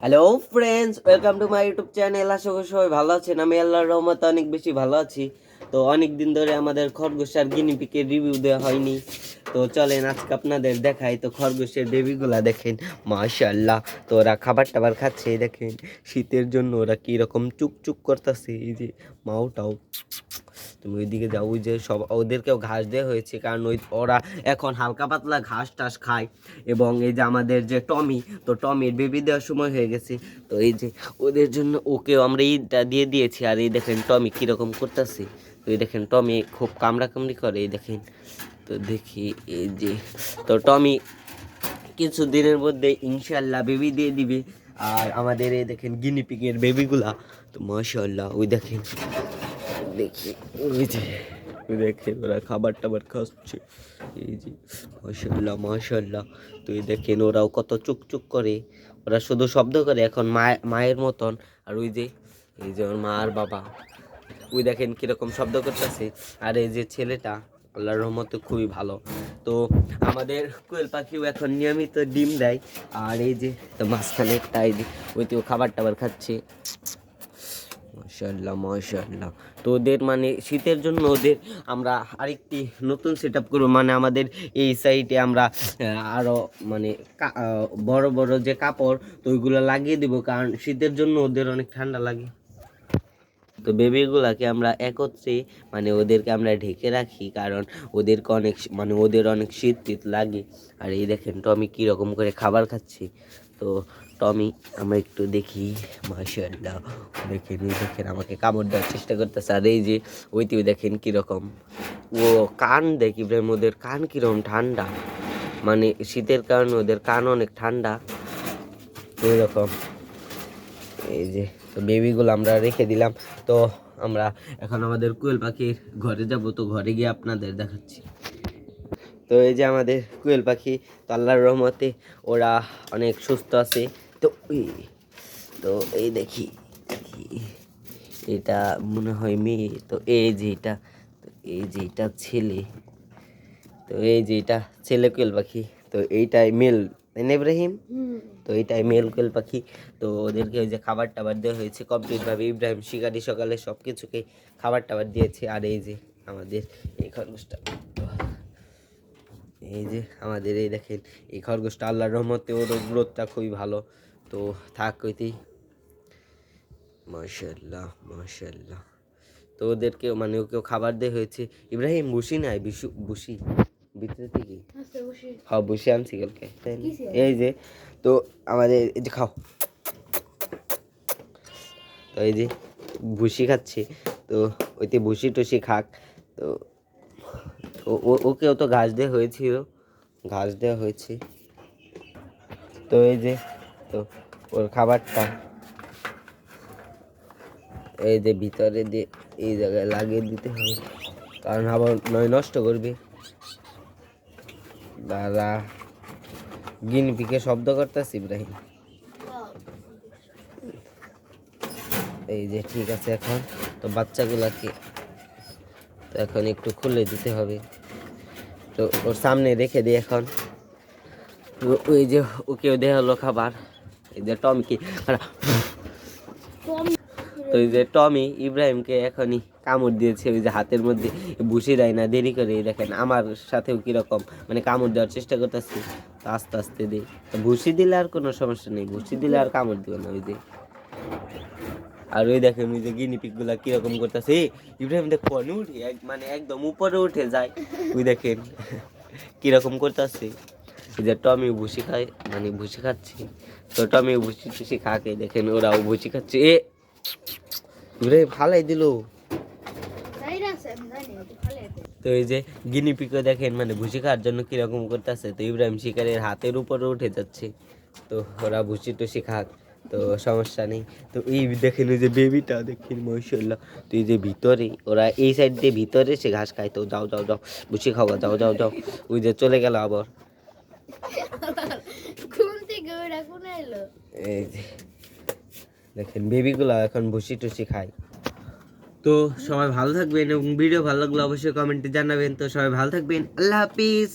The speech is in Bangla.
Hello friends, welcome to my YouTube channel. আশা করি সবাই ভালো আছেন। আমি আল্লাহর রহমতে অনেক বেশি ভালো আছি। তো অনেক দিন ধরে আমাদের খরগোশ আর গিনিপিকের রিভিউ দেওয়া হয়নি, তো চলেন আজকে আপনাদের দেখাই। তো খরগোশের বেবিগুলা দেখেন, মাশাআল্লাহ। তো ওরা খাবার টাবার খাচ্ছে, দেখেন শীতের জন্য ওরা কীরকম চুকচুক করতেছে। এই যে মাওটাও, তুমি ওইদিকে যাও, ওই যে সব ওদেরকেও ঘাস দেওয়া হয়েছে, কারণ ওরা এখন হালকা পাতলা ঘাস টাস খায়। এবং এই যে আমাদের যে টমি, তো টমির বেবি দেওয়ার সময় হয়ে গেছে, তো এই যে ওদের জন্য ওকেও আমরা ঈদটা দিয়ে দিয়েছি। আর এই দেখেন টমি কীরকম করতেছে, তো এই দেখেন টমি খুব কামড়াকামড়ি করে, এই দেখেন। তো দেখি এই যে, তো টমি কিছু দিনের মধ্যে ইনশাল্লাহ বেবি দিয়ে দিবে। আর আমাদের এই দেখেন গিনিপিগের বেবিগুলা, তো মাশাআল্লাহ, ওই দেখেন, দেখি ওই যে, ওই দেখেন ওরা খাবার টাবার খাচ্ছে, এই যে মাশাআল্লাহ মাশাআল্লাহ। তো এই দেখেন ওরাও কত চুকচুক করে, ওরা শুধু শব্দ করে এখন মায়ের মতন। আর ওই যে, এই যে ওর মা আর বাবা, ওই দেখেন কিরকম শব্দ করতেছে। আর এই যে ছেলেটা আল্লাহর রহমতে খুবই ভালো। তো আমাদের কোয়েল পাখিও এখন নিয়মিত ডিম দেয়। আর এই যে, তো মাঝখানে একটা এই যে ওইতেও খাবার টাবার খাচ্ছে, মাশাআল্লাহ মাশাআল্লাহ। তো ওদের মানে শীতের জন্য ওদের আমরা আরেকটি নতুন সেট আপ করবো, মানে আমাদের এই সাইডে আমরা আরও মানে বড় বড় যে কাপড়, তো ওইগুলো লাগিয়ে দেবো, কারণ শীতের জন্য ওদের অনেক ঠান্ডা লাগে। তো বেবিগুলাকে আমরা একত্রে মানে ওদেরকে আমরা ঢেকে রাখি, কারণ ওদেরকে অনেক মানে ওদের অনেক শীত টিত লাগে। আর এই দেখেন টমি কীরকম করে খাবার খাচ্ছে। তো টমি আমরা একটু দেখি, মাশাআল্লাহ, দেখেন এই দেখেন আমাকে কামড় দেওয়ার চেষ্টা করতেছে। আর এই যে ওইটিও দেখেন কীরকম ও কান, দেখি ইব্রাহিম ওদের কান কীরকম ঠান্ডা, মানে শীতের কারণে ওদের কান অনেক ঠান্ডা এইরকম। এই যে, তো বেবিগুলো আমরা রেখে দিলাম। তো আমরা এখন আমাদের কোয়েল পাখির ঘরে যাব, তো ঘরে গিয়ে আপনাদের দেখাচ্ছি। তো এই যে আমাদের কোয়েল পাখি, তো আল্লাহর রহমতে ওরা অনেক সুস্থ আছে। তো তো এই দেখি, এটা মনে হয় মেয়ে, তো এই যে এটা, তো এই যে এটা ছেলে, তো এই যে এটা ছেলে কোয়েল পাখি, তো এইটাই মেল, তাই না ইব্রাহিম? তো এইটাই মেল কোয়েল পাখি। তো ওদেরকে ওই যে খাবার টাবার দেওয়া হয়েছে কমপ্লিটভাবে। ইব্রাহিম শিকারি সকালে সব কিছুকে খাবার টাবার দিয়েছে। আর এই যে আমাদের এই খরগোশটা, এই যে আমাদের এই দেখেন এই খরগোশটা, আল্লাহর রহমতে ওর গ্রোথটা খুবই ভালো। তো থাক কইতেই, মাশাআল্লাহ মাশাআল্লাহ। তো ওদেরকেও মানে ওকেও খাবার দেওয়া হয়েছে। ইব্রাহিম বসি নাই, বসি ভিতরে থেকে, হ্যাঁ বসে আনছি কালকে। এই যে, তো আমাদের এই যে খাও, তো এই যে ভুসি খাচ্ছে, তো ওইতে ভুসি টুসি খাক। তো ওকেও তো ঘাস দেওয়া হয়েছিল, ঘাস দেওয়া হয়েছে। তো এই যে, তো ওর খাবারটা এই যে ভিতরে দিয়ে এই জায়গায় লাগিয়ে দিতে হবে, কারণ আবার নয় নষ্ট করবে। দাদা গিনিপিকে শব্দ করতেছে ইব্রাহিম। এই যে ঠিক আছে, এখন তো বাচ্চাগুলাকে তো এখন একটু খুলে দিতে হবে। তো ওর সামনে রেখে দিই এখন। ওই যে ওকেও দেওয়া হলো খাবার, এই যে টমকে, তো এই যে টমি ইব্রাহিমকে এখনই কামড় দিয়েছে, ওই যে হাতের মধ্যে ভুসি দেয় না দেরি করে। দেখেন আমার সাথেও কীরকম মানে কামড় দেওয়ার চেষ্টা করতেছি, আস্তে আস্তে দিই। তো ভুসি দিলে আর কোনো সমস্যা নেই, ভুসি দিলে আর কামড় দিবে না। ওই যে, আর ওই দেখেন ওই যে গিনিপিকগুলা কীরকম করতেছে, ইব্রাহিম দেখ উঠে মানে একদম উপরে উঠে যায়, ওই দেখেন কীরকম করতেছে। ওই যে টমি ভুসি খায়, মানে ভুসি খাচ্ছে, তো টমি ভুসি টুসি খাকে, দেখেন ওরাও ভুসি খাচ্ছে। ইব্রাহিম ফালাই দিল। তো এই যে গিনিপিকও দেখেন মানে ভুসি খাওয়ার জন্য কিরকম করতেছে, তো ইব্রাহিম শিকারের হাতের উপরে উঠে যাচ্ছে। তো ওরা ভুসি টুসি খাক, তো সমস্যা নেই। তো এই দেখেন ওই যে বেবিটা দেখেন, মাশাআল্লাহ। তো এই যে ভিতরে ওরা এই সাইড দিয়ে ভিতরে সে ঘাস খায়। তো যাও যাও যাও ভুসি খাওয়া, যাও যাও যাও। ওই যে চলে গেল আবার। এই যে দেখেন বেবিগুলো এখন ভুসি টুসি খায়। তো সবাই ভালো থাকবেন, এবং ভিডিও ভালো লাগলে অবশ্যই কমেন্টে জানাবেন। তো সবাই ভালো থাকবেন, আল্লাহ হাফিজ।